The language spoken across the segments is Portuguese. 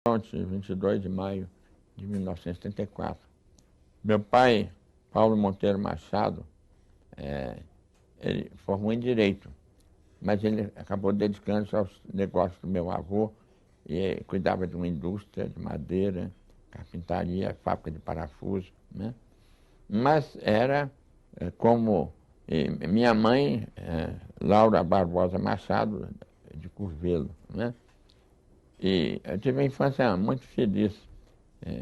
Ontem, 22 de maio de 1974. Meu pai, Paulo Monteiro Machado, ele formou em Direito, mas ele acabou dedicando-se aos negócios do meu avô e cuidava de uma indústria de madeira, carpintaria, fábrica de parafuso, né? Mas era como minha mãe, Laura Barbosa Machado, de Curvelo, né? E eu tive uma infância muito feliz.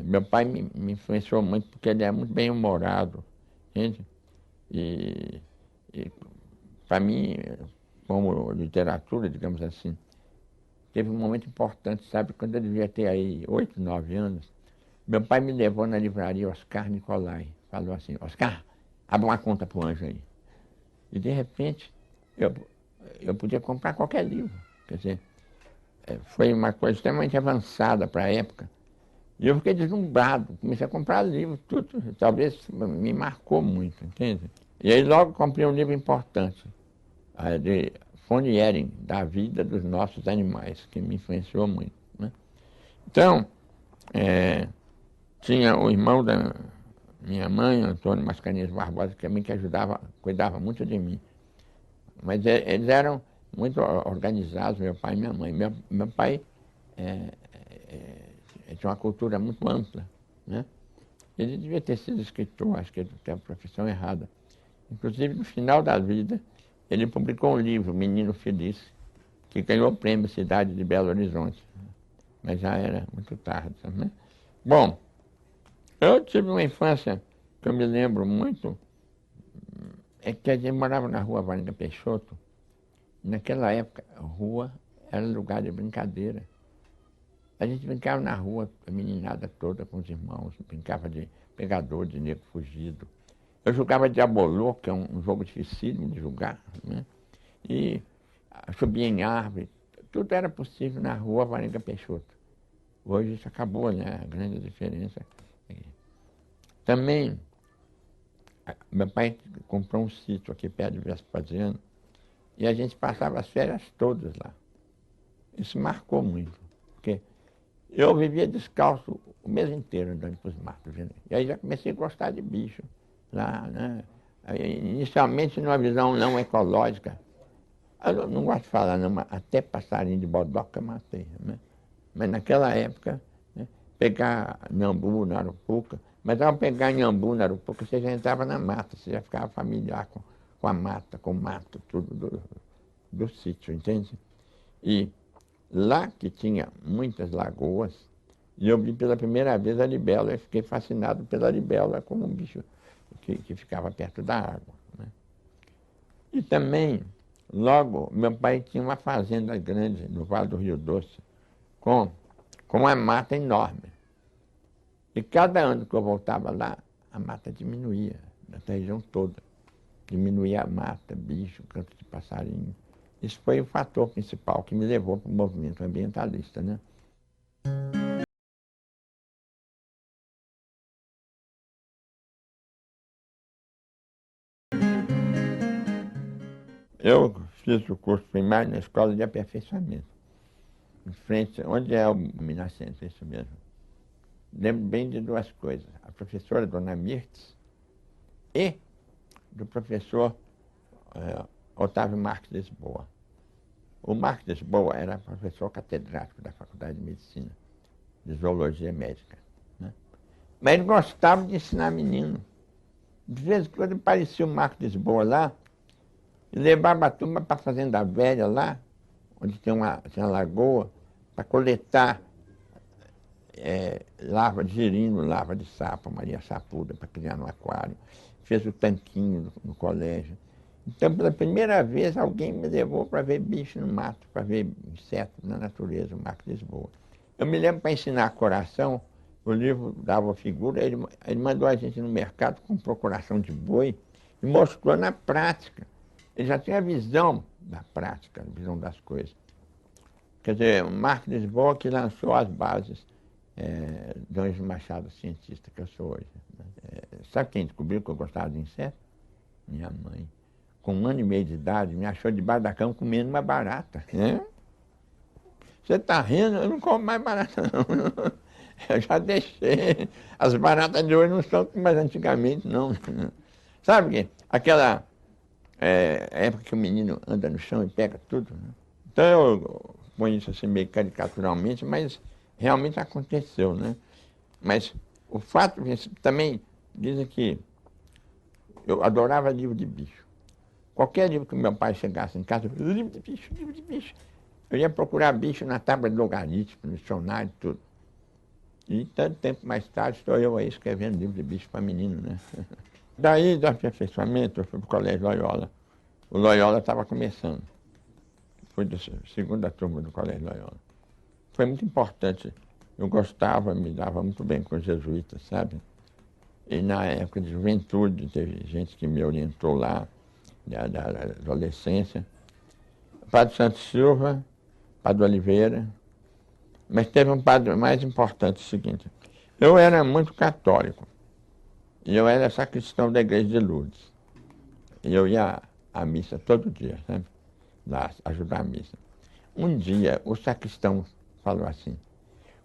Meu pai me influenciou muito porque ele é muito bem-humorado, entende? E para mim, como literatura, digamos assim, teve um momento importante, sabe? Quando eu devia ter aí 8, 9 anos, meu pai me levou na livraria Oscar Nicolai. Falou assim: Oscar, abre uma conta para o Anjo aí. E de repente, eu, eu podia comprar qualquer livro. Quer dizer, foi uma coisa extremamente avançada para a época. E eu fiquei deslumbrado, comecei a comprar livros, tudo, talvez me marcou muito, entende? E aí logo comprei um livro importante, de von Ehring, da vida dos nossos animais, que me influenciou muito, né? Então, tinha o irmão da minha mãe, Antônio Mascarenhas Barbosa, que também que ajudava, cuidava muito de mim. Mas eles eram muito organizados, meu pai e minha mãe. Meu pai tinha uma cultura muito ampla, né? Ele devia ter sido escritor, acho que ele tem a profissão errada. Inclusive, no final da vida, ele publicou um livro, Menino Feliz, que ganhou o prêmio Cidade de Belo Horizonte. Mas já era muito tarde, né? Bom, eu tive uma infância que eu me lembro muito, é que a gente morava na rua Varinga Peixoto. Naquela época, a rua era lugar de brincadeira. A gente brincava na rua, a meninada toda com os irmãos, brincava de pegador, de nego fugido. Eu jogava Diabolô, que é um jogo dificílimo de jogar, né? E subia em árvore, tudo era possível na rua Varinga Peixoto. Hoje isso acabou, né? A grande diferença. Também, meu pai comprou um sítio aqui perto de Vespasiano e a gente passava as férias todas lá. Isso marcou muito, porque eu vivia descalço o mês inteiro andando para os matos. E aí já comecei a gostar de bicho lá, né? Aí, inicialmente numa visão não ecológica. Eu não gosto de falar não, mas até passarinho de bodoca eu matei, né? Mas naquela época, né, pegar Nhambu na Arapuca, mas ao pegar Nhambu na Arapuca, você já entrava na mata, você já ficava familiar com a mata, com o mato, tudo do sítio, entende? E lá que tinha muitas lagoas, e eu vi pela primeira vez a libélula, e fiquei fascinado pela libélula como um bicho que ficava perto da água, né? E também, logo, meu pai tinha uma fazenda grande no Vale do Rio Doce, com uma mata enorme. E cada ano que eu voltava lá, a mata diminuía, nessa região toda. Diminuía a mata, bicho, canto de passarinho. Isso foi o fator principal que me levou para o movimento ambientalista, né? Eu fiz o curso primário na Escola de Aperfeiçoamento, em frente, onde é o Minascença, isso mesmo. Lembro bem de duas coisas. A professora, Dona Mirtes, e do professor Otávio Marques Lisboa. O Marques Lisboa era professor catedrático da Faculdade de Medicina, de Zoologia Médica, né? Mas ele gostava de ensinar menino. De vez em quando aparecia o Marques Lisboa lá, e levava a turma para a Fazenda Velha lá, onde tinha uma lagoa, para coletar larva de girino, larva de sapo, Maria Sapuda, para criar no aquário. Fez o tanquinho no colégio. Então, pela primeira vez, alguém me levou para ver bicho no mato, para ver insetos na natureza, o Marcos Lisboa. Eu me lembro para ensinar coração, o livro dava figura, ele mandou a gente no mercado, comprou coração de boi e mostrou na prática. Ele já tinha a visão da prática, a visão das coisas. Quer dizer, o Marcos Lisboa que lançou as bases do Anjo Machado, cientista que eu sou hoje. Sabe quem descobriu que eu gostava de inseto? Minha mãe. Com 1 ano e meio de idade, me achou debaixo da cama comendo uma barata, né? Você está rindo? Eu não como mais barata, não. Eu já deixei. As baratas de hoje não são como as antigamente, não. Sabe que aquela época que o menino anda no chão e pega tudo, né? Então eu ponho isso assim meio caricaturalmente, mas realmente aconteceu, né? Mas o fato também dizem que eu adorava livro de bicho. Qualquer livro que meu pai chegasse em casa, livro de bicho, livro de bicho. Eu ia procurar bicho na tábua de logaritmo, no dicionário, tudo. E tanto tempo mais tarde estou eu aí escrevendo livro de bicho para menino, né? Daí, do aperfeiçoamento, eu fui para o Colégio Loyola. O Loyola estava começando. Fui da segunda turma do Colégio Loyola. Foi muito importante. Eu gostava, me dava muito bem com os jesuítas, sabe? E na época de juventude, teve gente que me orientou lá, da adolescência. Padre Santos Silva, Padre Oliveira. Mas teve um padre mais importante, o seguinte. Eu era muito católico. E eu era sacristão da igreja de Lourdes. E eu ia à missa todo dia, sabe? Lá, ajudar a missa. Um dia, o sacristão falou assim,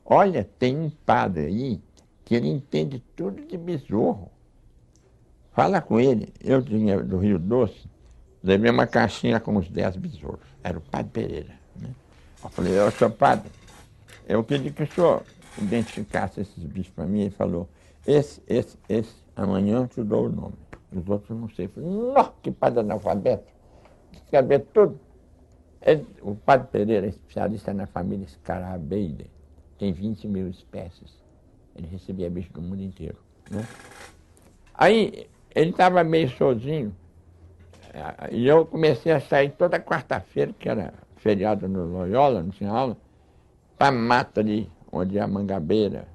olha, tem um padre aí que ele entende tudo de besouro. Fala com ele. Eu tinha do Rio Doce, levei uma caixinha com uns 10 besouros. Era o Padre Pereira. Né? Eu falei, ô, seu padre, eu queria que o senhor identificasse esses bichos para mim. Ele falou, esse, amanhã eu te dou o nome. Os outros eu não sei. Eu falei, nossa, que padre analfabeto. Saber tudo. O Padre Pereira é especialista na família Scarabeide. Tem 20 mil espécies. Ele recebia bicho do mundo inteiro. Né? Aí, ele estava meio sozinho. E eu comecei a sair toda quarta-feira, que era feriado no Loyola, não tinha aula, para a mata ali, onde é a mangabeira,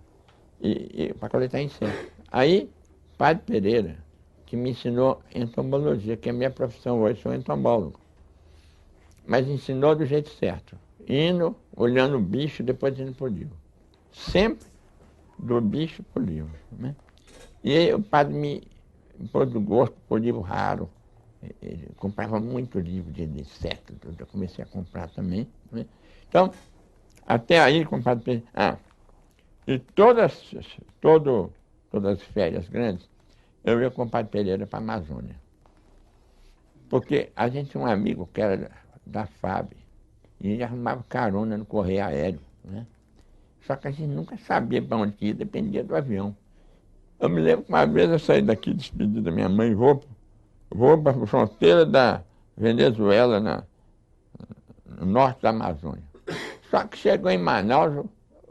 e para coletar inseto. Aí, Padre Pereira, que me ensinou entomologia, que é a minha profissão hoje, sou entomólogo. Mas ensinou do jeito certo. Indo, olhando o bicho, depois indo para o livro. Sempre do bicho para o livro. Né? E aí o padre me pôs do gosto por livro raro. Ele comprava muito livro de inseto, eu comecei a comprar também. Né? Então, até aí, com o padre Pereira. E todas as férias grandes, eu ia com o padre Pereira para a Amazônia. Porque a gente tinha um amigo que era da FAB, e ele arrumava carona no correio aéreo. Né? Só que a gente nunca sabia para onde ia, dependia do avião. Eu me lembro que uma vez eu saí daqui, despedi da minha mãe, vou para a fronteira da Venezuela, no norte da Amazônia. Só que chegou em Manaus,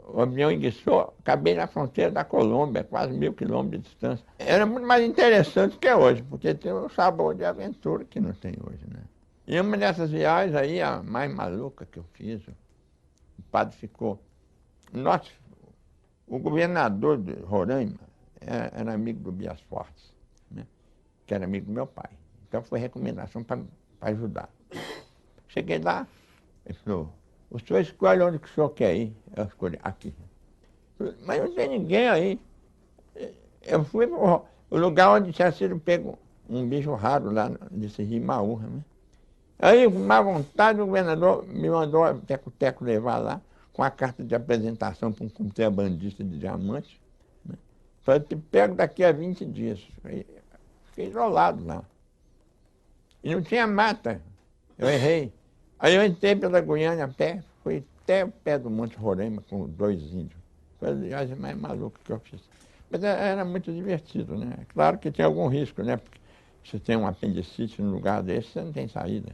o avião enguiçou, acabei na fronteira da Colômbia, quase 1000 quilômetros de distância. Era muito mais interessante que hoje, porque tem um sabor de aventura que não tem hoje, né? E uma dessas viagens aí, a mais maluca que eu fiz, o padre ficou... Nossa, o governador de Roraima era amigo do Bias Fortes, né? Que era amigo do meu pai. Então foi recomendação para ajudar. Cheguei lá, ele falou, o senhor escolhe onde que o senhor quer ir. Eu escolhi aqui. Mas não tem ninguém aí. Eu fui para o lugar onde tinha sido pego um bicho raro lá nesse rio Maúra, né? Aí, com má vontade, o governador me mandou o Teco-Teco levar lá com a carta de apresentação para um contrabandista de diamantes. Né? Falei, te pego daqui a 20 dias. Aí, fiquei isolado lá. E não tinha mata. Eu errei. Aí eu entrei pela Guiana a pé, fui até o pé do Monte Roraima com 2 índios. Foi a viagem mais maluca que eu fiz. Mas era muito divertido, né? Claro que tinha algum risco, né? Porque você tem um apendicite num lugar desse, você não tem saída.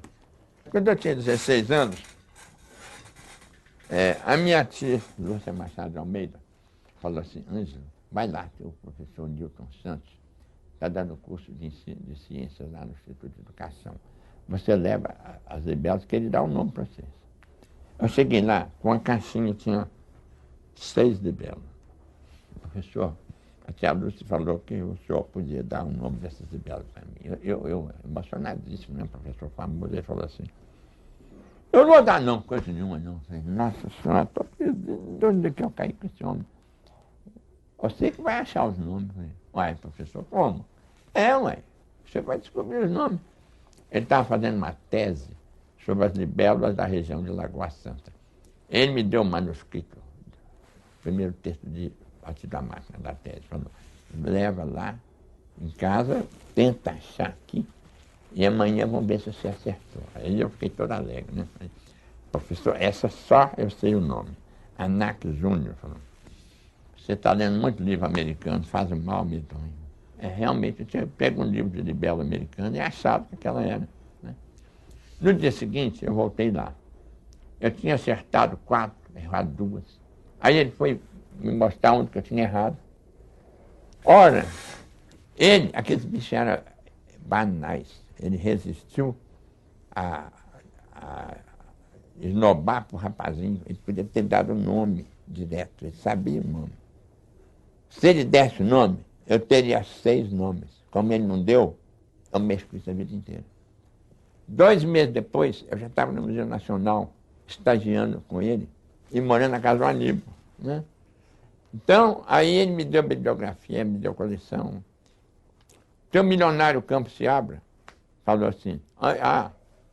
Quando eu tinha 16 anos, a minha tia, Lúcia Machado de Almeida, falou assim, Ângelo, vai lá, o professor Newton Santos está dando curso de ciências lá no Instituto de Educação. Você leva as libelas que ele dá o nome para vocês. Eu cheguei lá, com uma caixinha, tinha 6 libelas. O professor, a tia Lúcia falou que o senhor podia dar o nome dessas libelas para mim. Eu emocionadíssimo, né, professor famoso, ele falou assim, eu não vou dar não, coisa nenhuma não. Falei, nossa senhora, estou de onde que eu caí com esse homem? Você que vai achar os nomes. Falei, uai, professor, como? Uai, você vai descobrir os nomes. Ele estava fazendo uma tese sobre as libélulas da região de Lagoa Santa. Ele me deu o manuscrito, o primeiro texto de Partir da Máquina, da tese. Falou, leva lá em casa, tenta achar aqui, e amanhã vamos ver se você acertou. Aí eu fiquei todo alegre, né? Falei, professor, essa só eu sei o nome. Anak Júnior falou, você está lendo muito livro americano, faz um mal medonho. É, realmente, eu tinha pego um livro de libelo americano e achava que aquela era. Né? No dia seguinte, eu voltei lá. Eu tinha acertado 4, errado 2. Aí ele foi me mostrar onde que eu tinha errado. Ora, ele, aqueles bichos eram banais. Ele resistiu a esnobar pro rapazinho. Ele podia ter dado o nome direto, ele sabia o nome. Se ele desse o nome, eu teria 6 nomes. Como ele não deu, eu mexo com isso a vida inteira. 2 meses depois, eu já estava no Museu Nacional, estagiando com ele e morando na casa do Aníbal. Né? Então, aí ele me deu bibliografia, me deu coleção. Seu milionário Campos Seabra falou assim,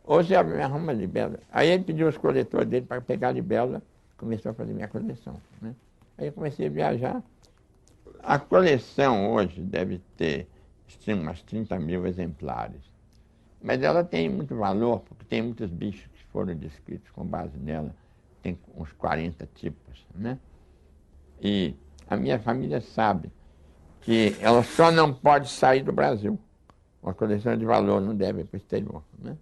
hoje me arruma libélula. Aí ele pediu os coletores dele para pegar a libélula, começou a fazer minha coleção. Né? Aí eu comecei a viajar. A coleção hoje deve ter umas 30 mil exemplares. Mas ela tem muito valor, porque tem muitos bichos que foram descritos com base nela. Tem uns 40 tipos. Né? E a minha família sabe que ela só não pode sair do Brasil. Uma coleção de valor não deve ir para o exterior. Né?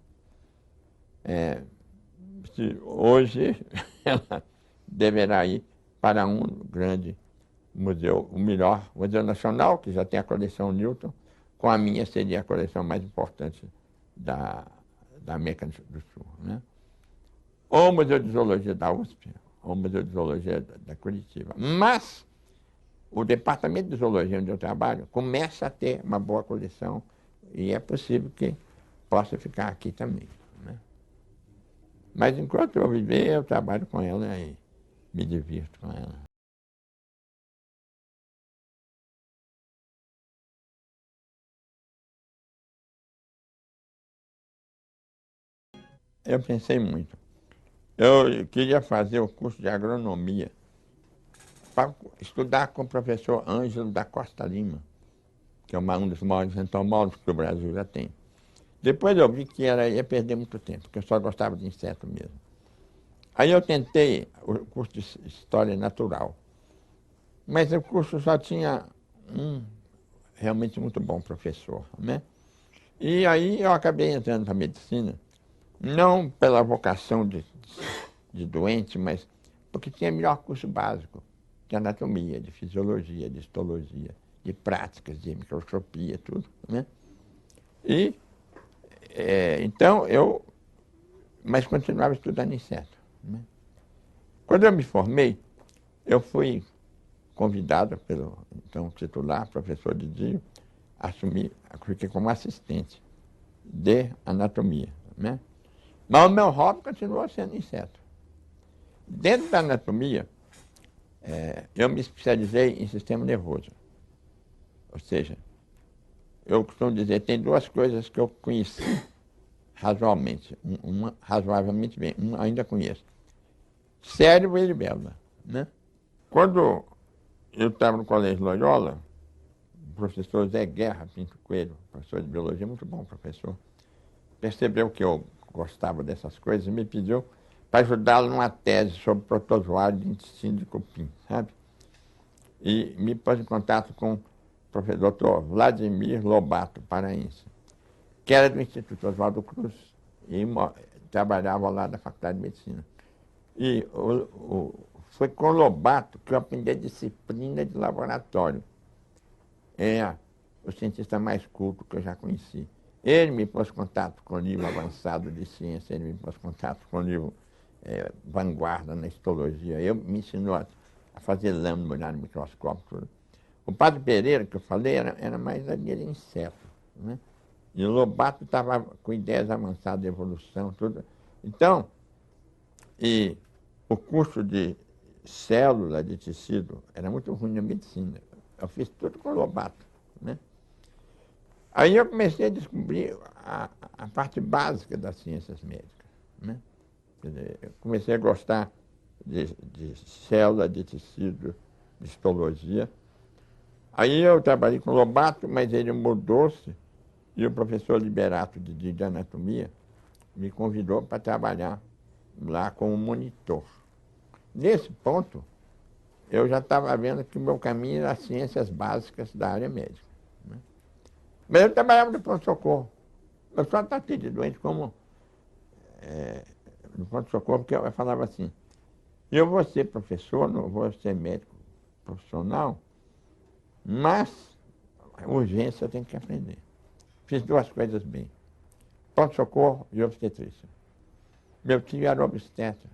Hoje ela deverá ir para um grande museu, o melhor, o Museu Nacional, que já tem a coleção Newton, com a minha seria a coleção mais importante da América do Sul. Né? Ou o Museu de Zoologia da USP, ou o Museu de Zoologia da Curitiba. Mas o Departamento de Zoologia onde eu trabalho começa a ter uma boa coleção e é possível que possa ficar aqui também. Né? Mas enquanto eu viver, eu trabalho com ela e me divirto com ela. Eu pensei muito. Eu queria fazer o curso de agronomia para estudar com o professor Ângelo da Costa Lima, que é um dos maiores entomólogos que o Brasil já tem. Depois eu vi que ia perder muito tempo, porque eu só gostava de inseto mesmo. Aí eu tentei o curso de História Natural, mas o curso só tinha um realmente muito bom professor. Né? E aí eu acabei entrando para a medicina, não pela vocação de doente, mas porque tinha melhor curso básico, de anatomia, de fisiologia, de histologia, de práticas, de microscopia, tudo. Né? E, então, mas continuava estudando inseto. Né? Quando eu me formei, eu fui convidado pelo então titular, professor Didio, fiquei como assistente de anatomia. Né? Mas o meu hobby continuou sendo inseto. Dentro da anatomia, eu me especializei em sistema nervoso. Ou seja, eu costumo dizer, tem 2 coisas que eu conheci razoavelmente, uma razoavelmente bem, uma ainda conheço. Cérebro e libélula. Né? Quando eu estava no Colégio Loyola, o professor Zé Guerra Pinto Coelho, professor de biologia, muito bom professor, percebeu que eu gostava dessas coisas e me pediu para ajudá-lo numa tese sobre protozoário de intestino de cupim, sabe? E me pôs em contato com o professor Dr. Vladimir Lobato, paraense, que era do Instituto Oswaldo Cruz e trabalhava lá da Faculdade de Medicina. E foi com o Lobato que eu aprendi a disciplina de laboratório. É o cientista mais culto que eu já conheci. Ele me pôs contato com o livro avançado de ciência, ele me pôs contato com o livro vanguarda na histologia. Me ensinou a fazer lâmina, olhar no microscópio, tudo. O Padre Pereira, que eu falei, era mais a linha de inseto. Né? E o Lobato estava com ideias avançadas de evolução, tudo. Então, e o curso de célula, de tecido, era muito ruim na medicina. Eu fiz tudo com o Lobato. Né? Aí eu comecei a descobrir a parte básica das ciências médicas. Né? Quer dizer, eu comecei a gostar de célula, de tecido, de histologia. Aí eu trabalhei com o Lobato, mas ele mudou-se e o professor Liberato, de anatomia, me convidou para trabalhar lá como monitor. Nesse ponto, eu já estava vendo que o meu caminho era as ciências básicas da área médica, né? Mas eu trabalhava no pronto-socorro. Eu só tratei de doente como no pronto-socorro, porque eu falava assim, eu vou ser professor, não vou ser médico profissional, mas a urgência eu tenho que aprender. Fiz duas coisas bem, pronto-socorro e obstetrícia. Meu tio era obstetra,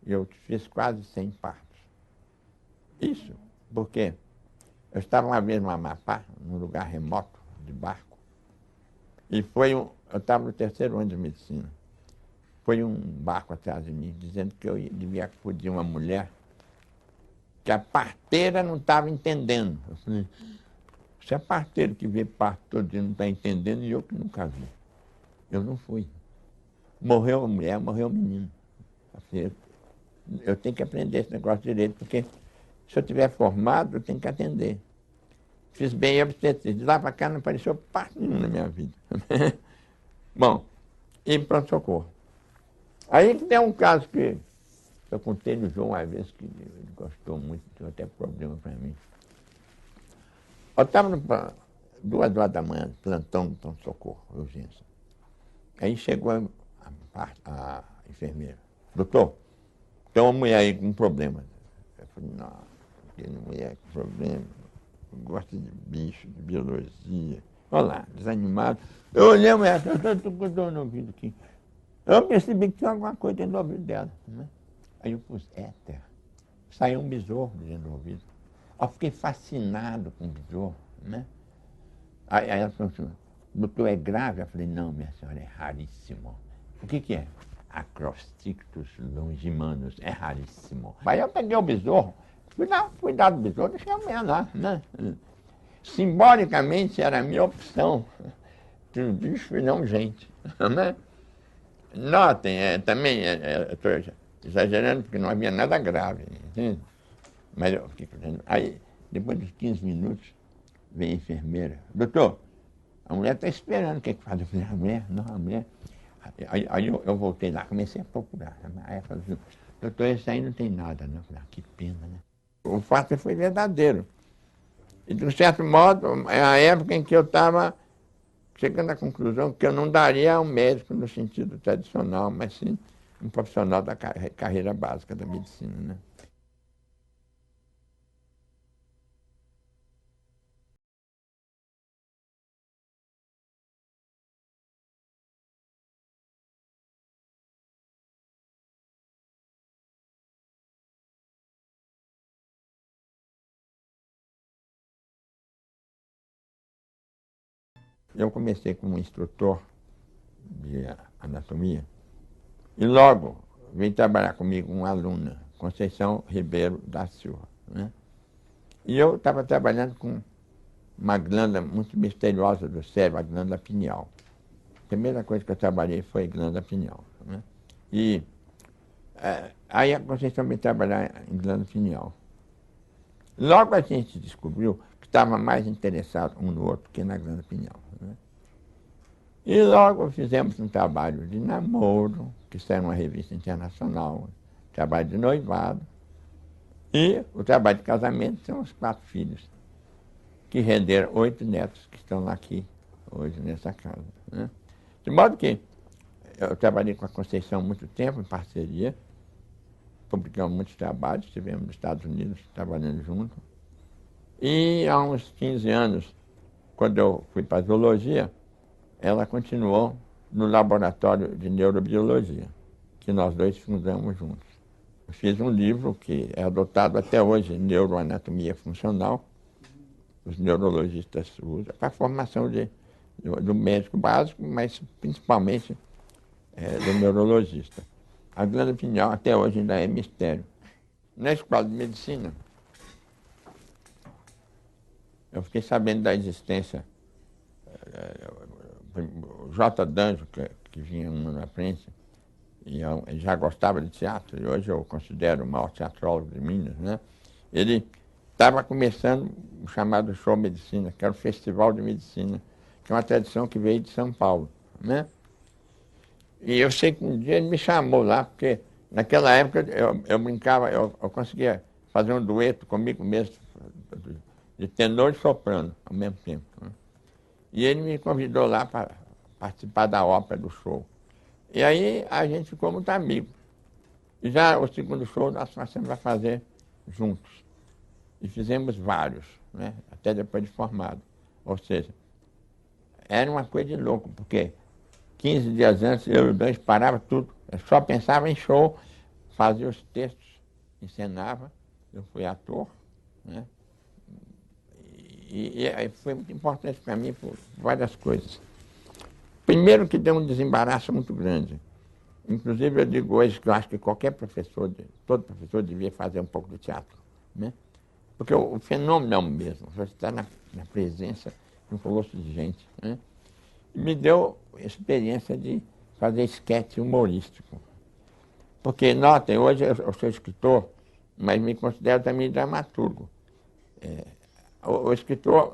e eu fiz quase 100 partos. Isso porque eu estava uma vez no Amapá, num lugar remoto, de barco, e eu estava no terceiro ano de medicina. Foi um barco atrás de mim, dizendo que eu devia acudir uma mulher que a parteira não estava entendendo. Eu falei, se a parteira que vê parto todo dia não está entendendo, e eu que nunca vi. Eu não fui. Morreu a mulher, morreu o menino. Assim, eu tenho que aprender esse negócio direito, porque se eu estiver formado, eu tenho que atender. Fiz bem obstetrícia. De lá para cá não apareceu parto nenhum na minha vida. Bom, e pronto-socorro. Aí que tem um caso que eu contei no João uma vez, que ele gostou muito, deu até problema para mim. Eu estava 2 horas da manhã, plantão do pronto-socorro, urgência. Aí chegou a enfermeira. Doutor, tem uma mulher aí com problema. Eu falei, não, tem mulher com problema, gosta de bicho, de biologia. Olha lá, desanimado. Eu olhei a mulher, eu estou com dor no ouvido aqui. Eu percebi que tinha alguma coisa dentro do ouvido dela, né? Aí eu pus éter. Saiu um besouro dentro do ouvido. Eu fiquei fascinado com o besouro, né? Aí ela falou assim, doutor, é grave? Eu falei, não, minha senhora, é raríssimo. O que é? Acrostictus longimanus, é raríssimo. Aí eu peguei o besouro, fui lá cuidar do besouro, deixei a mulher lá, né? Simbolicamente era a minha opção de um bicho e não gente, né? Notem, também, estou exagerando porque não havia nada grave, entende? Mas eu fiquei fazendo. Aí, depois de 15 minutos, vem a enfermeira. Doutor, a mulher está esperando, o que é que faz? Eu falei, a mulher? Não, a mulher. Aí eu voltei lá, comecei a procurar. Aí ela falou assim, doutor, esse aí não tem nada, não. Eu falei, que pena, né? O fato foi verdadeiro. E, de um certo modo, é a época em que eu estava chegando à conclusão que eu não daria a um médico no sentido tradicional, mas sim um profissional da carreira básica da medicina, né? Eu comecei como instrutor de anatomia e logo veio trabalhar comigo uma aluna, Conceição Ribeiro da Silva, né? E eu estava trabalhando com uma glândula muito misteriosa do cérebro, a glândula pineal. A primeira coisa que eu trabalhei foi a glândula pineal, né? E aí a Conceição veio trabalhar em glândula pineal. Logo a gente descobriu que estava mais interessado um no outro que na glândula pineal, né? E logo fizemos um trabalho de namoro, que saiu numa revista internacional, trabalho de noivado, e o trabalho de casamento são os 4 filhos, que renderam 8 netos que estão aqui hoje nessa casa, né? De modo que eu trabalhei com a Conceição há muito tempo, em parceria, publicamos muitos trabalhos, estivemos nos Estados Unidos trabalhando junto. E há uns 15 anos, quando eu fui para a zoologia, ela continuou no laboratório de neurobiologia, que nós dois fundamos juntos. Eu fiz um livro que é adotado até hoje, Neuroanatomia Funcional. Os neurologistas usam para a formação do médico básico, mas principalmente do neurologista. A glândula pineal até hoje ainda é mistério. Na escola de medicina, eu fiquei sabendo da existência o J. Danjo, que vinha um ano à frente, e ele já gostava de teatro, e hoje eu considero o maior teatrólogo de Minas, né? Ele estava começando o chamado Show Medicina, que era o Festival de Medicina, que é uma tradição que veio de São Paulo, né? E eu sei que um dia ele me chamou lá, porque naquela época eu brincava, eu conseguia fazer um dueto comigo mesmo, de tenor e soprano ao mesmo tempo, né? E ele me convidou lá para participar da ópera do show. E aí a gente ficou muito amigo. E já o segundo show nós passamos a fazer juntos. E fizemos vários, né? Até depois de formado. Ou seja, era uma coisa de louco, porque 15 dias antes eu e o Dan parava tudo. Eu só pensava em show, fazia os textos, encenava. Eu fui ator, né? E foi muito importante para mim por várias coisas. Primeiro que deu um desembaraço muito grande. Inclusive eu digo hoje que eu acho que qualquer professor, todo professor devia fazer um pouco de teatro, né? Porque o fenômeno é o mesmo, você está na presença de um colosso de gente, né? E me deu a experiência de fazer esquete humorístico. Porque, notem, hoje eu sou escritor, mas me considero também dramaturgo. O escritor,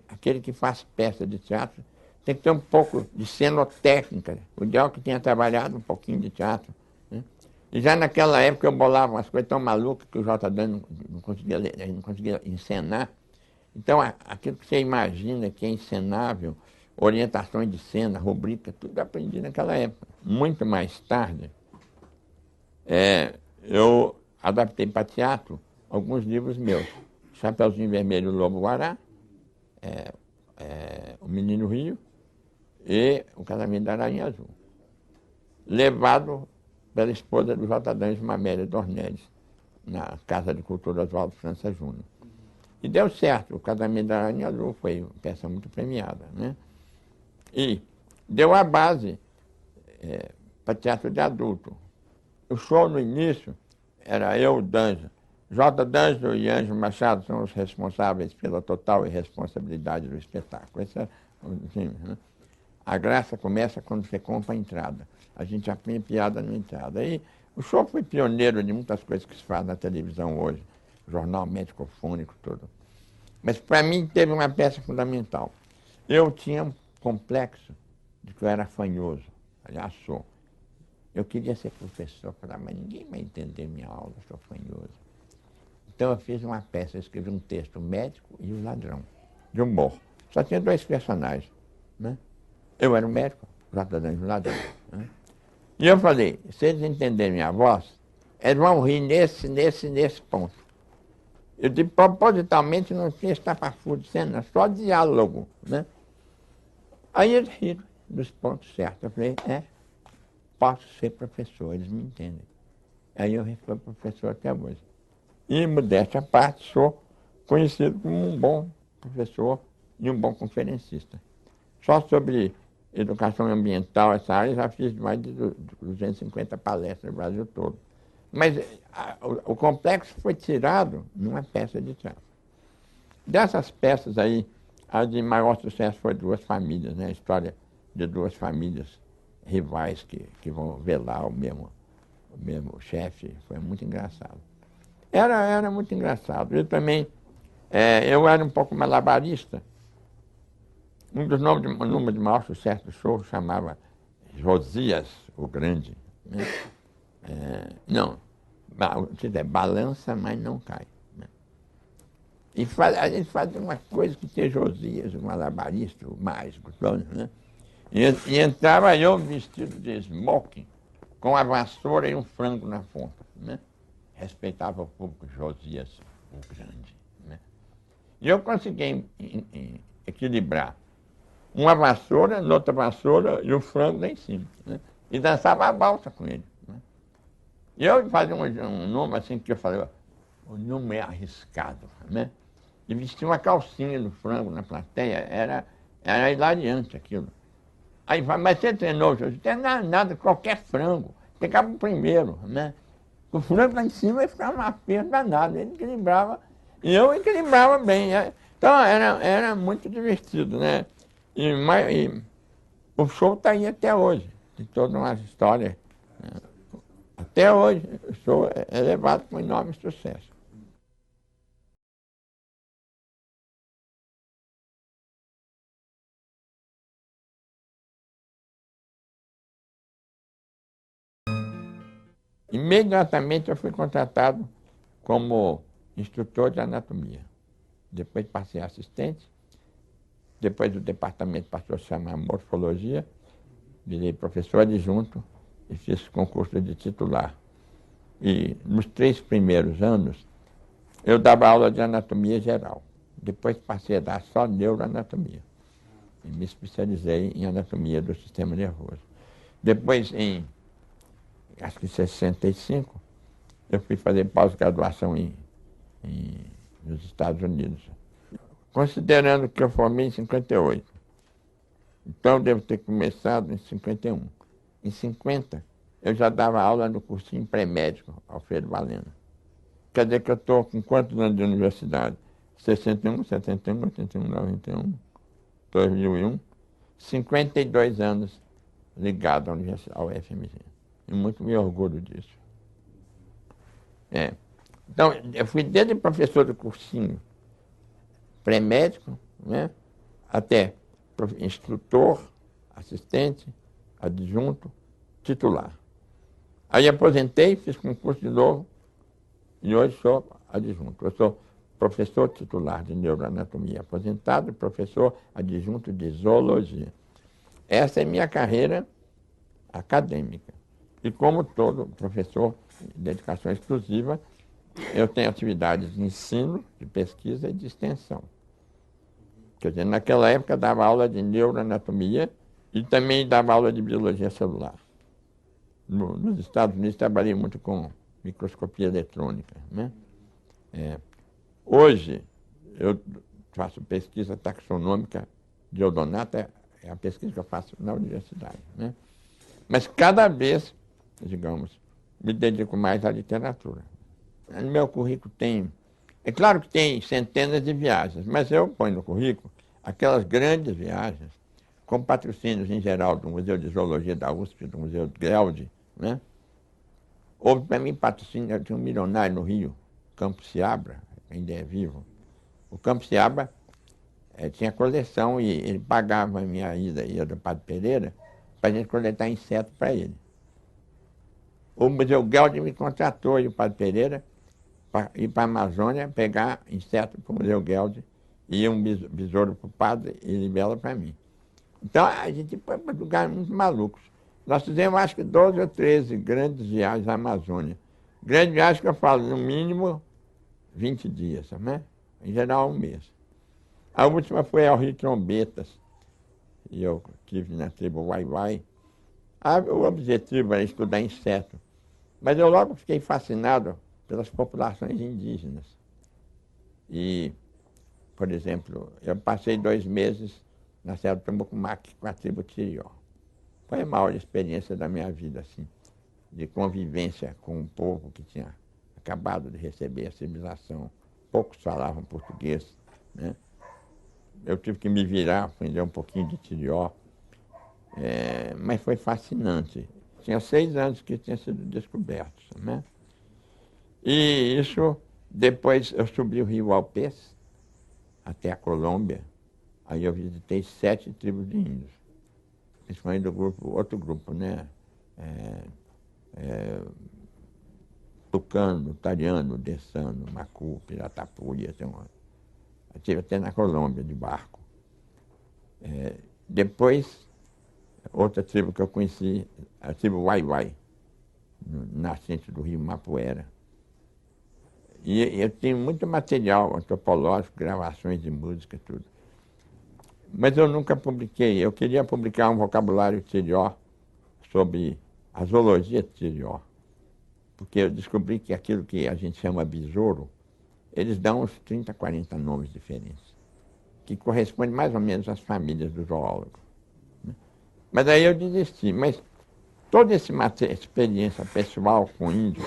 aquele que faz peça de teatro, tem que ter um pouco de cenotécnica. O ideal é que tenha trabalhado um pouquinho de teatro, né? E já naquela época eu bolava umas coisas tão malucas que o J. Dan não conseguia encenar. Então, aquilo que você imagina que é encenável, orientações de cena, rubrica, tudo aprendi naquela época. Muito mais tarde, eu adaptei para teatro alguns livros meus. Chapeuzinho Vermelho, Lobo Guará, O Menino Rio e O Casamento da Aranha Azul. Levado pela esposa do J. D'Angelo Amélia Dornelles, na Casa de Cultura Oswaldo França Júnior. E deu certo, O Casamento da Aranha Azul foi uma peça muito premiada, né? E deu a base para teatro de adulto. O show no início era eu, D'Angelo. J. D'Angelo e Ângelo Machado são os responsáveis pela total irresponsabilidade do espetáculo. Esse é o time, né? A graça começa quando você compra a entrada. A gente aprende piada na entrada. E o show foi pioneiro de muitas coisas que se faz na televisão hoje. Jornal médico-fônico, tudo. Mas para mim teve uma peça fundamental. Eu tinha um complexo de que eu era fanhoso. Aliás, sou. Eu queria ser professor, falava, mas ninguém vai entender minha aula, eu sou fanhoso. Então eu fiz uma peça, eu escrevi um texto, O Médico e o Ladrão, de humor. Só tinha dois personagens, né? Eu era o médico, o J. D'Angelo o ladrão, né? E eu falei, se eles entenderem minha voz, eles vão rir nesse ponto. Eu disse, propositalmente não tinha estapafúrdio, cena, só diálogo, né? Aí eles riram dos pontos certos. Eu falei, posso ser professor, eles me entendem. Aí eu fui professor até hoje. E, modéstia à parte, sou conhecido como um bom professor e um bom conferencista. Só sobre educação ambiental, essa área, já fiz mais de 250 palestras no Brasil todo. Mas o complexo foi tirado numa peça de teatro. Dessas peças aí, a de maior sucesso foi Duas Famílias, né? A história de duas famílias rivais que vão velar o mesmo chefe. Foi muito engraçado. Era muito engraçado. Eu também, eu era um pouco malabarista. Um dos números de maior sucesso do show chamava Josias o Grande, né? Não, balança, mas não cai, né? E a gente fazia uma coisa que tinha Josias, o malabarista, o mágico, né? E entrava eu vestido de smoking, com a vassoura e um frango na ponta, né? Respeitava o público, Josias o Grande, né? E eu consegui equilibrar uma vassoura, outra vassoura e o frango lá em cima, né? E dançava a valsa com ele, né? E eu fazia um número assim que eu falei, o número é arriscado, né? E vestia uma calcinha do frango na plateia, era hilariante aquilo. Aí vai, mas você treinou, eu disse, nada, qualquer frango, pegava o primeiro, né? O frango lá em cima e ficava uma perda danada, ele equilibrava, e eu equilibrava bem. Então era muito divertido, né? E o show está aí até hoje, de toda uma história, né? Até hoje, eu sou elevado com enorme sucesso. Imediatamente eu fui contratado como instrutor de anatomia. Depois passei a assistente, depois o departamento passou a se chamar morfologia, virei professor adjunto e fiz concurso de titular. E nos 3 primeiros anos, eu dava aula de anatomia geral. Depois passei a dar só neuroanatomia. E me especializei em anatomia do sistema nervoso. Depois, acho que em 65, eu fui fazer pós-graduação nos Estados Unidos. Considerando que eu formei em 58. Então, eu devo ter começado em 51. Em 50, eu já dava aula no cursinho pré-médico, Alfredo Valena. Quer dizer que eu estou com quantos anos de universidade? 61, 71, 81, 91, 2001. 52 anos ligado ao FMG. E muito me orgulho disso. Então, eu fui desde professor do cursinho pré-médico, né, até instrutor, assistente, adjunto, titular. Aí aposentei, fiz concurso de novo e hoje sou adjunto. Eu sou professor titular de neuroanatomia aposentado e professor adjunto de zoologia. Essa é minha carreira acadêmica. E como todo professor de dedicação exclusiva, eu tenho atividades de ensino, de pesquisa e de extensão. Quer dizer, naquela época eu dava aula de neuroanatomia e também dava aula de biologia celular. Nos Estados Unidos trabalhei muito com microscopia eletrônica, né? Hoje eu faço pesquisa taxonômica de odonata, é a pesquisa que eu faço na universidade, né? Mas cada vez, digamos, me dedico mais à literatura. No meu currículo tem... É claro que tem centenas de viagens, mas eu ponho no currículo aquelas grandes viagens, com patrocínios em geral do Museu de Zoologia da USP, do Museu Geld, né? Houve para mim patrocínio de um milionário no Rio, Campos Seabra, ainda é vivo. O Campos Seabra tinha coleção e ele pagava a minha ida e a do Padre Pereira para a gente coletar insetos para ele. O Museu Geld me contratou e o Padre Pereira para ir para a Amazônia pegar insetos para o Museu Geld e um besouro para o padre e libela para mim. Então a gente foi para lugares muito malucos. Nós fizemos acho que 12 ou 13 grandes viagens à Amazônia. Grande viagem que eu falo, no mínimo 20 dias, né? Em geral um mês. A última foi ao Rio Trombetas, e eu estive na tribo Wai-Wai. O objetivo era estudar insetos, mas eu logo fiquei fascinado pelas populações indígenas. E, por exemplo, eu passei 2 meses na Serra do Tambocumaque com a tribo Tirió. Foi a maior experiência da minha vida, assim, de convivência com um povo que tinha acabado de receber a civilização. Poucos falavam português, né? Eu tive que me virar, aprender um pouquinho de Tirió, mas foi fascinante. Tinha 6 anos que tinha sido descoberto, né? E isso, depois eu subi o rio Alpes, até a Colômbia. Aí eu visitei 7 tribos de índios. Principalmente do grupo, outro grupo, né? Tucano, Tariano, Dessano, Macu, Piratapuia. Eu estive até na Colômbia de barco. Depois, outra tribo que eu conheci, a tribo Wai-Wai, nascente do rio Mapuera. E eu tenho muito material antropológico, gravações de música, tudo. Mas eu nunca publiquei. Eu queria publicar um vocabulário Tirió sobre a zoologia de Tirió. Porque eu descobri que aquilo que a gente chama besouro, eles dão uns 30, 40 nomes diferentes, que correspondem mais ou menos às famílias do zoólogo. Mas aí eu desisti. Mas toda essa experiência pessoal com índios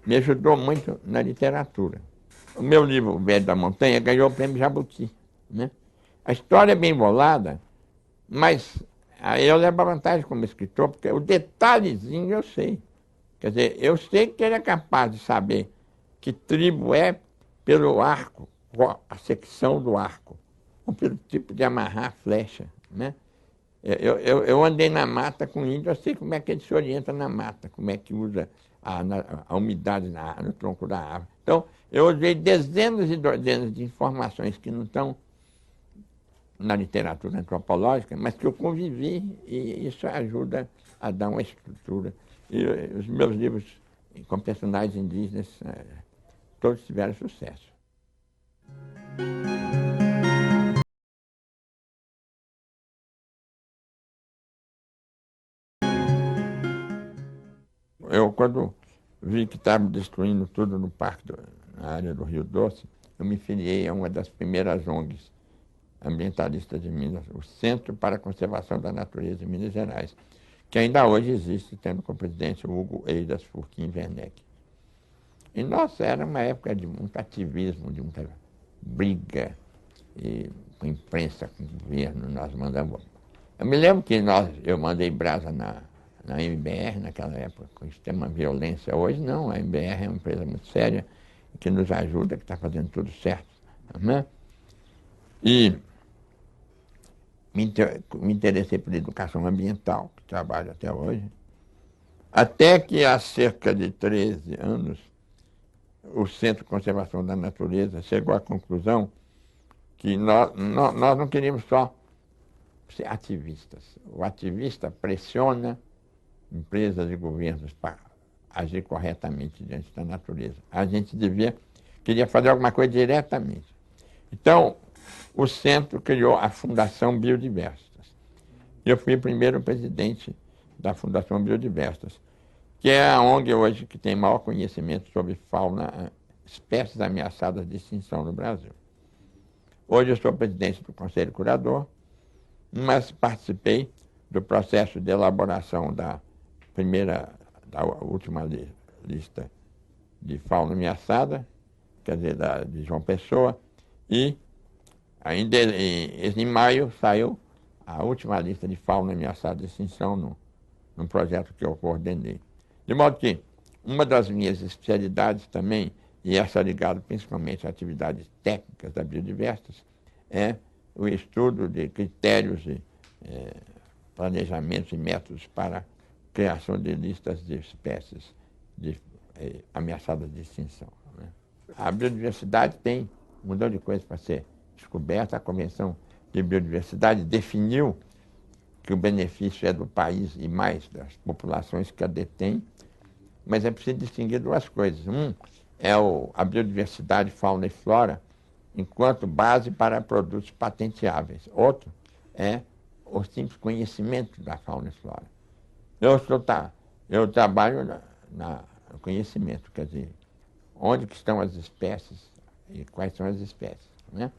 me ajudou muito na literatura. O meu livro, O Velho da Montanha, ganhou o prêmio Jabuti, né? A história é bem embolada, mas aí eu levo a vantagem como escritor, porque o detalhezinho eu sei. Quer dizer, eu sei que ele é capaz de saber que tribo é pelo arco, a secção do arco, ou pelo tipo de amarrar a flecha, né? Eu andei na mata com índio, eu sei como é que ele se orienta na mata, como é que usa a umidade no tronco da árvore. Então, eu usei dezenas e dezenas de informações que não estão na literatura antropológica, mas que eu convivi e isso ajuda a dar uma estrutura. E os meus livros com personagens indígenas, todos tiveram sucesso. Eu, quando vi que estava destruindo tudo no parque, na área do Rio Doce, eu me filiei a uma das primeiras ONGs ambientalistas de Minas, o Centro para a Conservação da Natureza de Minas Gerais, que ainda hoje existe, tendo como presidente o Hugo Eidas Furquim Werneck. E, nossa, era uma época de muito ativismo, de muita briga com a imprensa, com o governo, nós mandamos. Eu me lembro que eu mandei brasa na MBR naquela época, com extrema violência. Hoje não, a MBR é uma empresa muito séria, que nos ajuda, que está fazendo tudo certo. Né? E me interessei por educação ambiental, que trabalho até hoje, até que há cerca de 13 anos, o Centro de Conservação da Natureza chegou à conclusão que nós não queríamos só ser ativistas. O ativista pressiona empresas e governos para agir corretamente diante da natureza. A gente queria fazer alguma coisa diretamente. Então, o centro criou a Fundação Biodiversas. Eu fui o primeiro presidente da Fundação Biodiversas, que é a ONG hoje que tem maior conhecimento sobre fauna, espécies ameaçadas de extinção no Brasil. Hoje eu sou presidente do Conselho Curador, mas participei do processo de elaboração da última lista de fauna ameaçada, quer dizer, de João Pessoa, e ainda em maio saiu a última lista de fauna ameaçada de extinção num projeto que eu coordenei. De modo que uma das minhas especialidades também, e essa ligada principalmente a atividades técnicas da Biodiversas, é o estudo de critérios e planejamentos e métodos para a criação de listas de espécies ameaçadas de extinção. Né? A biodiversidade tem um montão de coisas para ser descoberta. A Convenção de Biodiversidade definiu que o benefício é do país e mais das populações que a detêm, mas é preciso distinguir duas coisas. É a biodiversidade, fauna e flora, enquanto base para produtos patenteáveis. Outro é o simples conhecimento da fauna e flora. Eu trabalho no conhecimento, quer dizer, onde que estão as espécies e quais são as espécies. Né?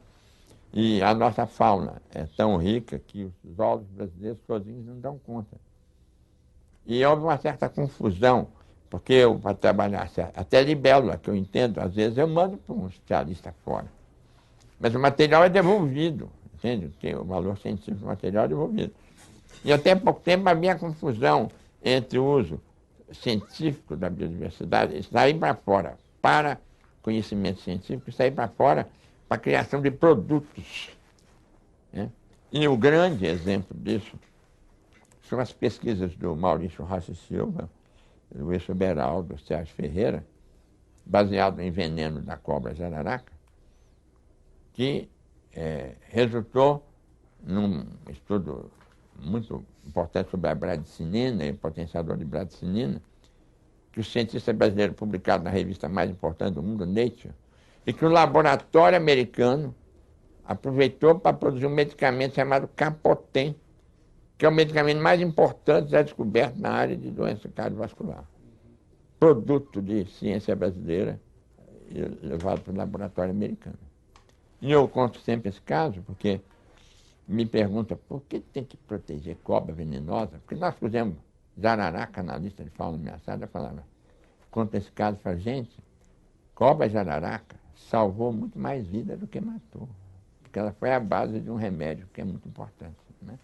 E a nossa fauna é tão rica que os zoólogos brasileiros sozinhos não dão conta. E houve uma certa confusão, porque eu, para trabalhar até libélula, que eu entendo, às vezes eu mando para um especialista fora. Mas o material é devolvido, entende? Tem o valor científico do material é devolvido. E até pouco tempo havia confusão entre o uso científico da biodiversidade, sair para fora para conhecimento científico, e sair para fora para a criação de produtos. Né? E o grande exemplo disso são as pesquisas do Maurício Rossi Silva, do Wilson Beraldo, do Sérgio Ferreira, baseado em veneno da cobra jararaca, que resultou num estudo muito importante sobre a bradicinina e o potenciador de bradicinina, que o cientista brasileiro publicado na revista mais importante do mundo, Nature, e que o laboratório americano aproveitou para produzir um medicamento chamado Capotem, que é o medicamento mais importante já descoberto na área de doença cardiovascular. Produto de ciência brasileira levado para o laboratório americano. E eu conto sempre esse caso porque me pergunta por que tem que proteger cobra venenosa? Porque nós pusemos jararaca na lista de fauna ameaçada. Eu falava, conta esse caso para a gente, cobra jararaca salvou muito mais vida do que matou. Porque ela foi a base de um remédio que é muito importante. Né?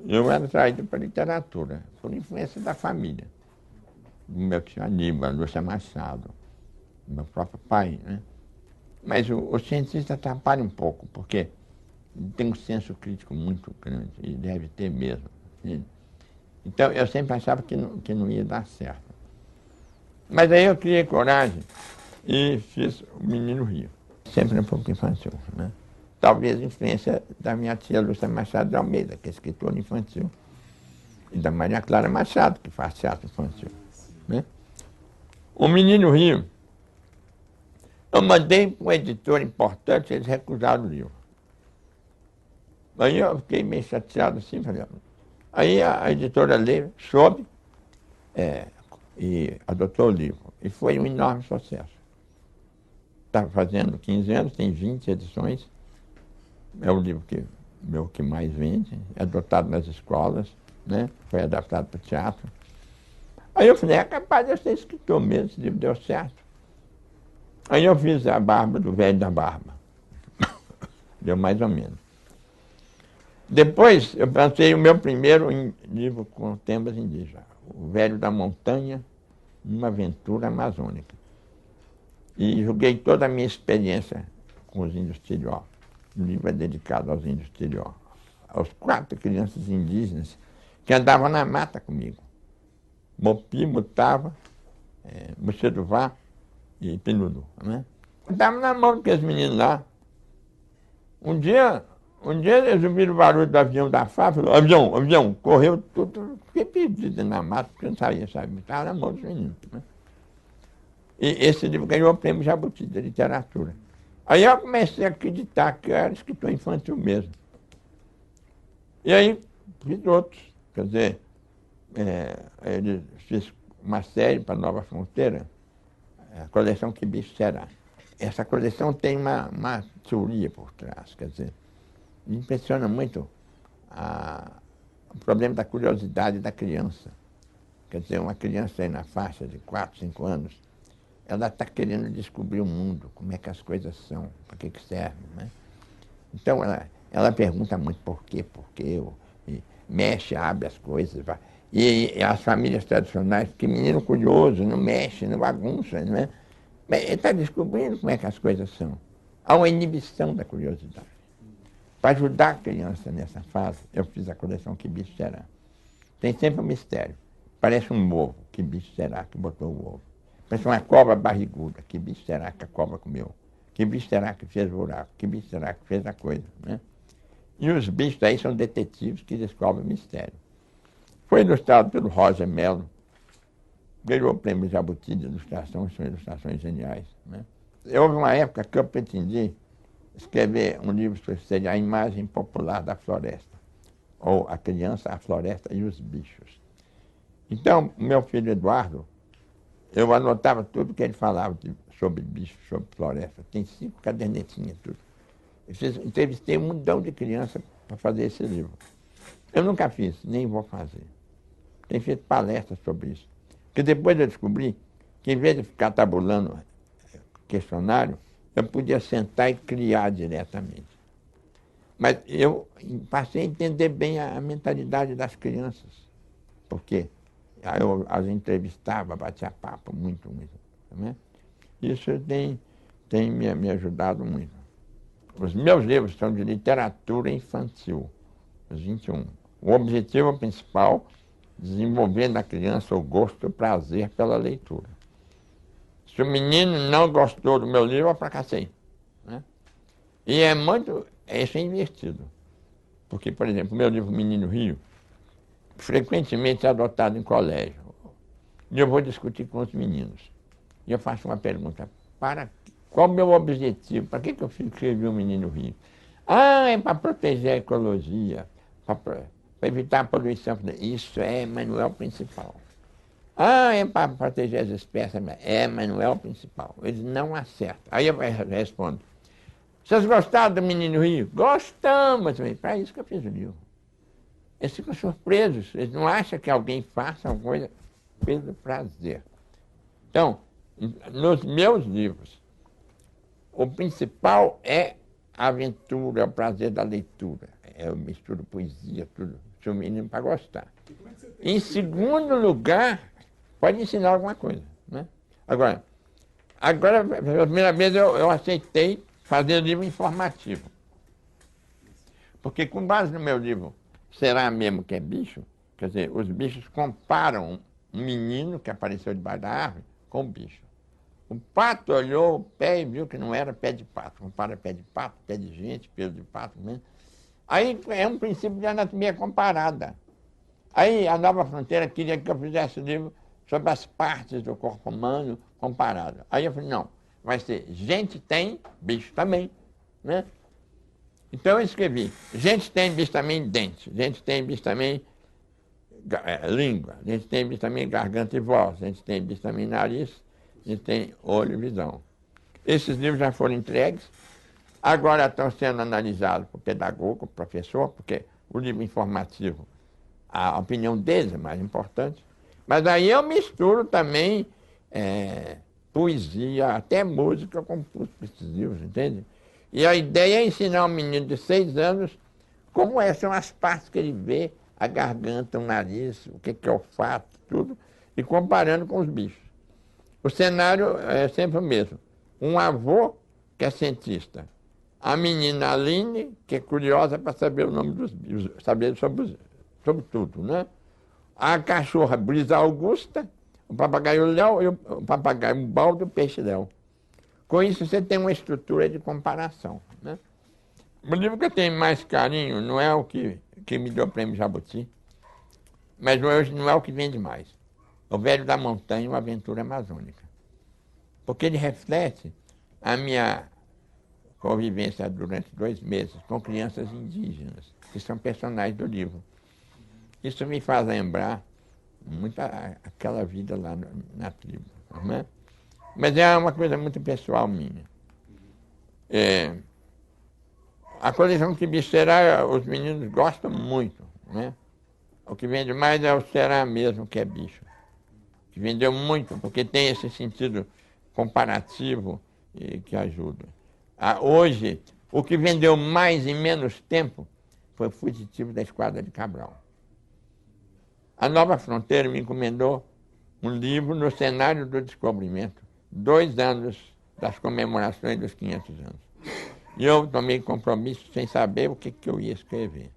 eu era atraído para a literatura, por influência da família. Do meu tio Aníbal, Lúcia Machado, do meu próprio pai, né? Mas o cientista atrapalha um pouco, porque tem um senso crítico muito grande, e deve ter mesmo. Então, eu sempre achava que não ia dar certo. Mas aí eu criei coragem e fiz o Menino Rio. Sempre um pouco infantil, né? Talvez influência da minha tia Lúcia Machado de Almeida, que é escritora infantil, e da Maria Clara Machado, que faz teatro infantil, né? O Menino Rio, eu mandei para um editor importante, eles recusaram o livro. Aí eu fiquei meio chateado assim, falei, aí a editora leu, soube, e adotou o livro. E foi um enorme sucesso. Está fazendo 15 anos, tem 20 edições. É o livro que mais vende, é adotado nas escolas, né? Foi adaptado para o teatro. Aí eu falei, é capaz de eu ser escritor mesmo, esse livro deu certo. Aí eu fiz a Barba do Velho da Barba. Deu mais ou menos. Depois eu pensei o meu primeiro livro com temas indígenas, O Velho da Montanha, uma aventura amazônica. E joguei toda a minha experiência com os índios Tirió. O livro é dedicado aos índios Tirió, aos 4 crianças indígenas que andavam na mata comigo. Mopi, Mutava, Muxeruvá e Pinudu, né? Andavam na mão com aqueles meninos lá. Um dia eles ouviram o barulho do avião da FAB, falou, avião, correu tudo, fiquei perdido na mata, porque eu não sabia, estava na mão dos meninos, né? E esse livro ganhou o prêmio Jabuti de literatura. Aí eu comecei a acreditar que eu era escritor infantil mesmo. E aí fiz outros. Quer dizer, ele fiz uma série para Nova Fronteira, a coleção Que Bicho Será. Essa coleção tem uma teoria por trás, quer dizer, me impressiona muito o problema da curiosidade da criança. Quer dizer, uma criança aí na faixa de 4, 5 anos, ela está querendo descobrir o mundo, como é que as coisas são, para que servem, né? Então, ela pergunta muito por quê, e mexe, abre as coisas. Vai. E as famílias tradicionais, que menino curioso, não mexe, não bagunça, né? Ele está descobrindo como é que as coisas são. Há uma inibição da curiosidade. Para ajudar a criança nessa fase, eu fiz a coleção Que Bicho Será. Tem sempre um mistério. Parece um ovo, que bicho será que botou o ovo? Parece uma cobra barriguda, que bicho será que a cobra comeu? Que bicho será que fez o buraco? Que bicho será que fez a coisa, né? E os bichos aí são detetives que descobrem o mistério. Foi ilustrado pelo Roger Mello, ganhou o prêmio Jabuti de ilustração, são ilustrações geniais, né? Houve uma época que eu pretendi escrever um livro que seria A Imagem Popular da Floresta, ou A Criança, a Floresta e os Bichos. Então, meu filho Eduardo, eu anotava tudo que ele falava sobre bicho, sobre floresta. Tem 5 cadernetinhas, tudo. Entrevistei um montão de crianças para fazer esse livro. Eu nunca fiz, nem vou fazer. Tenho feito palestras sobre isso. Porque depois eu descobri que, em vez de ficar tabulando questionário, eu podia sentar e criar diretamente. Mas eu passei a entender bem a mentalidade das crianças. Por quê? Eu as entrevistava, batia papo, muito. Né? Isso tem me ajudado muito. Os meus livros são de literatura infantil, os 21. O objetivo principal, desenvolver na criança o gosto e o prazer pela leitura. Se o menino não gostou do meu livro, eu fracassei. Né? E isso é invertido. Porque, por exemplo, o meu livro Menino Rio, frequentemente é adotado em colégio. E eu vou discutir com os meninos. E eu faço uma pergunta, qual o meu objetivo? Para que eu escrevi o Menino Rio? É para proteger a ecologia, para evitar a poluição. Isso mas não é o principal. É para proteger as espécies, mas não é o principal. Eles não acertam. Aí eu respondo, vocês gostaram do Menino Rio? Gostamos! Para isso que eu fiz o livro. Eles ficam surpresos, eles não acham que alguém faça alguma coisa pelo prazer. Então, nos meus livros, o principal é a aventura, é o prazer da leitura. Eu misturo poesia, tudo. se o menino para gostar. Em segundo lugar, pode ensinar alguma coisa, né? Agora, pela primeira vez eu aceitei fazer livro informativo. Porque com base no meu livro, Será Mesmo que é Bicho? Quer dizer, os bichos comparam um menino que apareceu debaixo da árvore com o bicho. O pato olhou o pé e viu que não era pé de pato. Compara pé de pato, pé de gente, pelo de pato, né? Aí é um princípio de anatomia comparada. Aí a Nova Fronteira queria que eu fizesse livro sobre as partes do corpo humano comparado. Aí eu falei, não, vai ser gente tem, bicho também, né? Então eu escrevi, gente tem, bicho também, dente, gente tem, bicho também, língua, gente tem, bicho também, garganta e voz, gente tem, bicho também, nariz, gente tem olho e visão. Esses livros já foram entregues, agora estão sendo analisados por pedagogo, por professor, porque o livro informativo, a opinião deles é mais importante. Mas aí eu misturo também poesia, até música com esses livros, entende? E a ideia é ensinar um menino de 6 anos como são as partes que ele vê, a garganta, o nariz, o que é olfato, tudo, e comparando com os bichos. O cenário é sempre o mesmo. Um avô que é cientista, a menina Aline, que é curiosa para saber o nome dos bichos, saber sobre tudo, né? A cachorra Brisa Augusta, o papagaio Léo e o papagaio Baldo, o peixe-léo. Com isso você tem uma estrutura de comparação, né? O livro que eu tenho mais carinho não é o que me deu o prêmio Jabuti, mas hoje não é o que vende mais. O Velho da Montanha, uma aventura amazônica. Porque ele reflete a minha convivência durante 2 meses com crianças indígenas, que são personagens do livro. Isso me faz lembrar muito aquela vida lá na tribo, né? Mas é uma coisa muito pessoal minha. A coleção que bicho será, os meninos gostam muito, né? O que vende mais é o Será Mesmo que é Bicho, que vendeu muito, porque tem esse sentido comparativo que ajuda. Hoje, o que vendeu mais em menos tempo foi o Fugitivo da Esquadra de Cabral. A Nova Fronteira me encomendou um livro no cenário do descobrimento, 2 anos das comemorações dos 500 anos. E eu tomei compromisso sem saber o que eu ia escrever.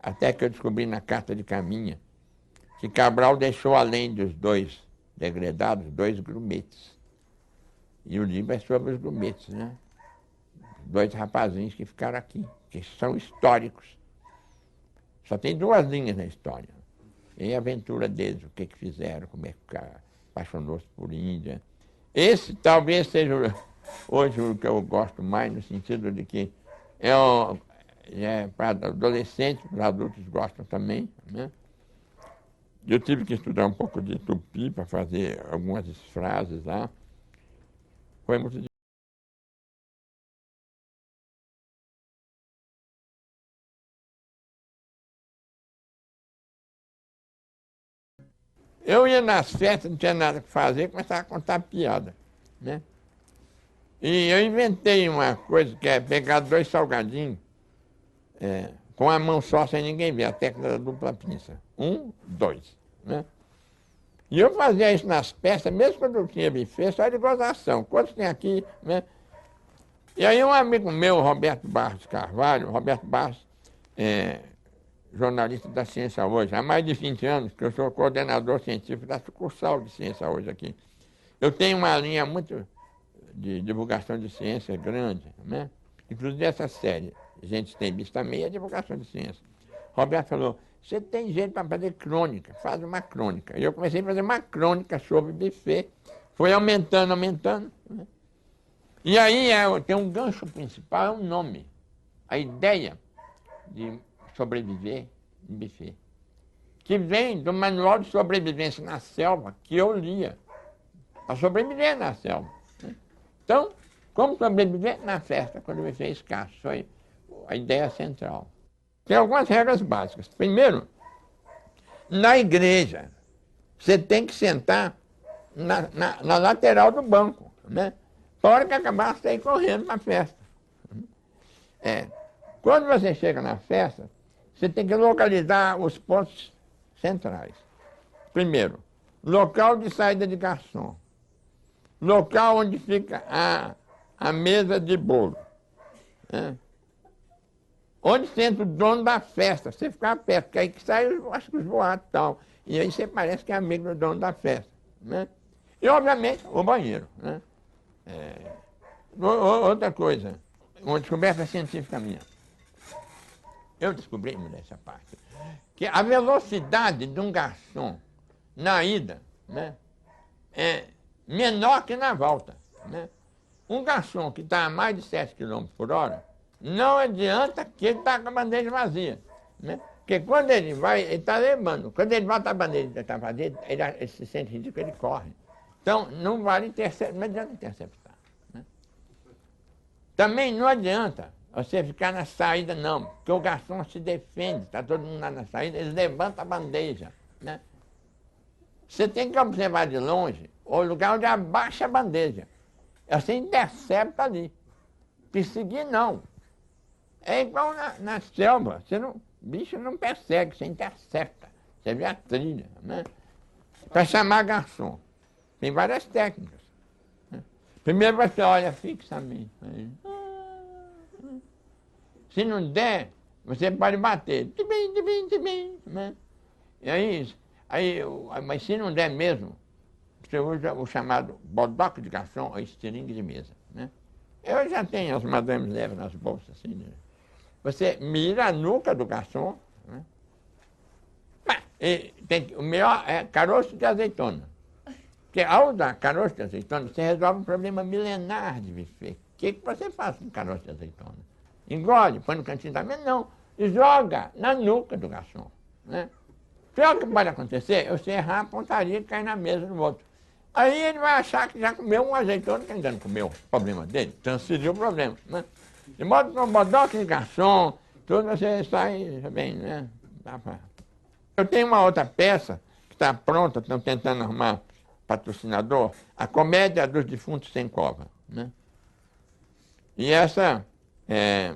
Até que eu descobri na carta de Caminha que Cabral deixou, além dos 2 degredados, 2 grumetes. E o livro é sobre os grumetes, né? 2 rapazinhos que ficaram aqui, que são históricos. Só tem 2 linhas na história. E a aventura deles, o que fizeram, como é que apaixonou-se por Índia. Esse talvez seja hoje o que eu gosto mais, no sentido de que para adolescentes, para adultos gostam também, né? Eu tive que estudar um pouco de tupi para fazer algumas frases lá. Foi muito difícil. Eu ia nas festas, não tinha nada que fazer, começava a contar piada, né? E eu inventei uma coisa que é pegar 2 salgadinhos com a mão só, sem ninguém ver, a técnica da dupla pinça. 1, 2, né? E eu fazia isso nas festas, mesmo quando eu tinha buffet, só de gozação. Quantos tem aqui, né? E aí um amigo meu, Roberto Barros Carvalho, Roberto Barros, jornalista da Ciência Hoje, há mais de 20 anos que eu sou coordenador científico da sucursal de Ciência Hoje aqui. Eu tenho uma linha muito de divulgação de ciência grande, né? Inclusive essa série, Gente Tem Bicho também é divulgação de ciência. Roberto falou, você tem jeito para fazer crônica, faz uma crônica. E eu comecei a fazer uma crônica sobre buffet, foi aumentando, né? E aí tem um gancho principal, é um nome. A ideia de sobreviver em buffet, que vem do manual de sobrevivência na selva que eu lia, para sobreviver na selva. Então, como sobreviver na festa, quando o buffet é escasso, foi a ideia central. Tem algumas regras básicas. Primeiro, na igreja, você tem que sentar na lateral do banco, né? Para a hora que acabar, você ir correndo para a festa. Quando você chega na festa, Você tem que localizar os pontos centrais. Primeiro, local de saída de garçom. Local onde fica a mesa de bolo. Né? Onde senta o dono da festa, você ficar perto, porque aí que sai, acho que os boatos e tal. E aí você parece que é amigo do dono da festa. Né? E, obviamente, o banheiro. Né? Outra coisa, uma descoberta científica minha. Eu descobri nessa parte, que a velocidade de um garçom na ida, né, é menor que na volta. Né? Um garçom que está a mais de 7 km por hora, não adianta que ele está com a bandeja vazia. Né? Porque quando ele vai, ele está levando. Quando ele volta a bandeja está vazia, ele se sente ridículo, ele corre. Então, não vale interceptar, não adianta interceptar. Né? Também não adianta você ficar na saída, não, porque o garçom se defende, está todo mundo lá na saída, ele levanta a bandeja. Né? Você tem que observar de longe o lugar onde abaixa a bandeja. Você intercepta ali. Perseguir, não. É igual na selva. O bicho não persegue, você intercepta. Você vê a trilha. Né? Para chamar garçom. Tem várias técnicas. Né? Primeiro você olha fixamente. Se não der, você pode bater. Né? E mas se não der mesmo, você usa o chamado bodoque de garçom ou estilingue de mesa. Né? Eu já tenho as madames levam nas bolsas assim. Né? Você mira a nuca do garçom. Né? O melhor é caroço de azeitona. Porque ao usar caroço de azeitona, você resolve um problema milenar de buffet. O que você faz com caroço de azeitona? Engole, põe no cantinho da mesa? Não. Joga na nuca do garçom. Né? O pior que pode acontecer é você errar a pontaria e cair na mesa do outro. Aí ele vai achar que já comeu um azeitona que ainda não comeu. O problema dele, transferiu o problema. Né? De modo que um bodoque de garçom, tudo você sai bem, né? Eu tenho uma outra peça que está pronta, estão tentando arrumar patrocinador, a Comédia dos Defuntos Sem Cova. Né? E essa é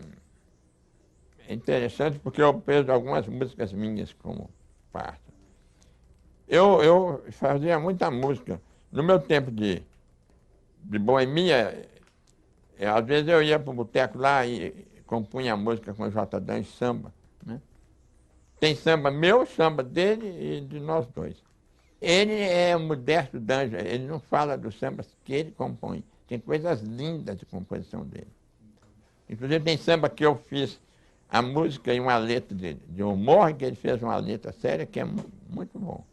interessante porque eu peso algumas músicas minhas como parte. Eu fazia muita música. No meu tempo de boemia, às vezes eu ia para o boteco lá e compunha música com o J. Dan e samba. Né? Tem samba meu, samba dele e de nós dois. Ele é o Modesto D'Angelo, ele não fala dos sambas que ele compõe. Tem coisas lindas de composição dele. Inclusive tem samba que eu fiz a música e uma letra de humor, que ele fez uma letra séria, que é muito bom.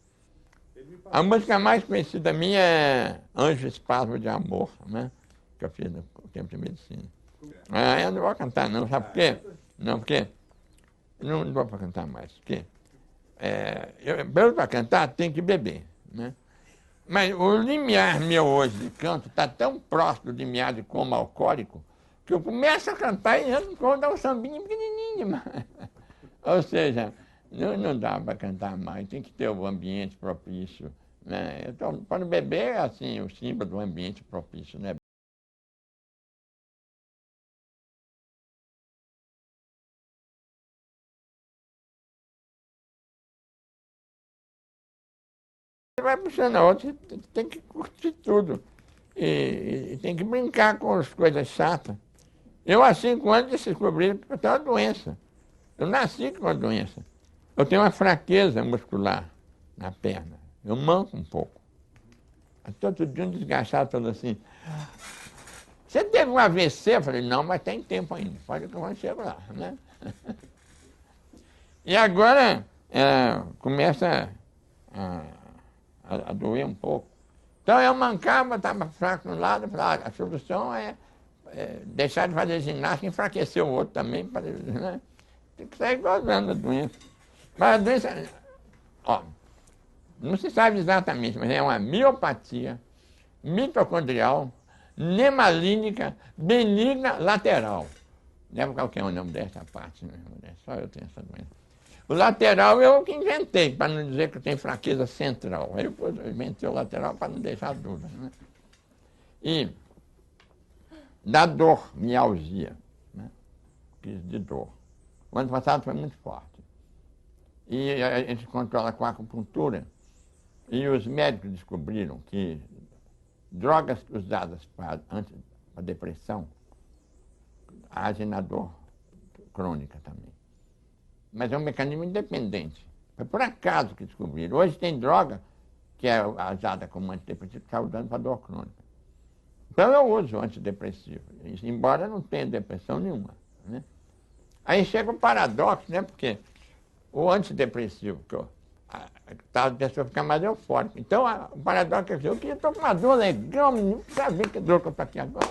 A música mais conhecida minha é Anjo Espasmo de Amor, né? Que eu fiz no tempo de medicina. Eu não vou cantar não, sabe por quê? Não, porque não vou para cantar mais. Porque para cantar tem que beber. Né? Mas o limiar meu hoje de canto está tão próximo do limiar de coma alcoólico que eu começo a cantar e eu vou dar um sambinho pequenininho demais. Ou seja, não dá para cantar mais, tem que ter o ambiente propício. Né? Então, para beber, assim, o símbolo do ambiente propício. Né? Você vai puxando a outra, você tem que curtir tudo. E tem que brincar com as coisas chatas. Eu, há 5 anos, descobri que eu tenho uma doença. Eu nasci com uma doença. Eu tenho uma fraqueza muscular na perna. Eu manco um pouco. Todo dia um desgastado falou assim, você teve um AVC? Eu falei, não, mas tem tempo ainda. Pode que eu chego lá. Né? E agora começa a doer um pouco. Então eu mancava, estava fraco de um lado, eu falei, a solução é deixar de fazer ginástica e enfraquecer o outro também. Né? Tem que sair gozando da doença. Mas a doença, não se sabe exatamente, mas é uma miopatia mitocondrial, nemalínica, benigna lateral. Lembra qual que é o nome dessa parte? Né? Só eu tenho essa doença. O lateral eu que inventei, para não dizer que eu tenho fraqueza central. Aí depois eu inventei o lateral para não deixar dúvida. Né? E da dor, mialgia, né? De dor. O ano passado foi muito forte. E a gente controla com a acupuntura. E os médicos descobriram que drogas usadas para depressão agem na dor crônica também. Mas é um mecanismo independente. Foi por acaso que descobriram. Hoje tem droga que é usada como antidepressivo que está usando para dor crônica. Então eu uso antidepressivo, embora não tenha depressão nenhuma. Né? Aí chega um paradoxo, né? Porque o antidepressivo, a pessoa fica mais eufórica. Então o paradoxo é que eu estou com uma dor legal, não sabia que dor que eu estou aqui agora.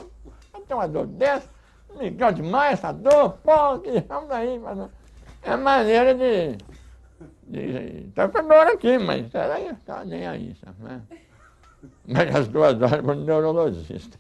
Eu tenho uma dor dessa, legal demais essa dor, pô, que vamos aí. É maneira de tá com dor aqui, mas ela está nem aí, sabe? Né? Mas as 2 horas para o neurologista.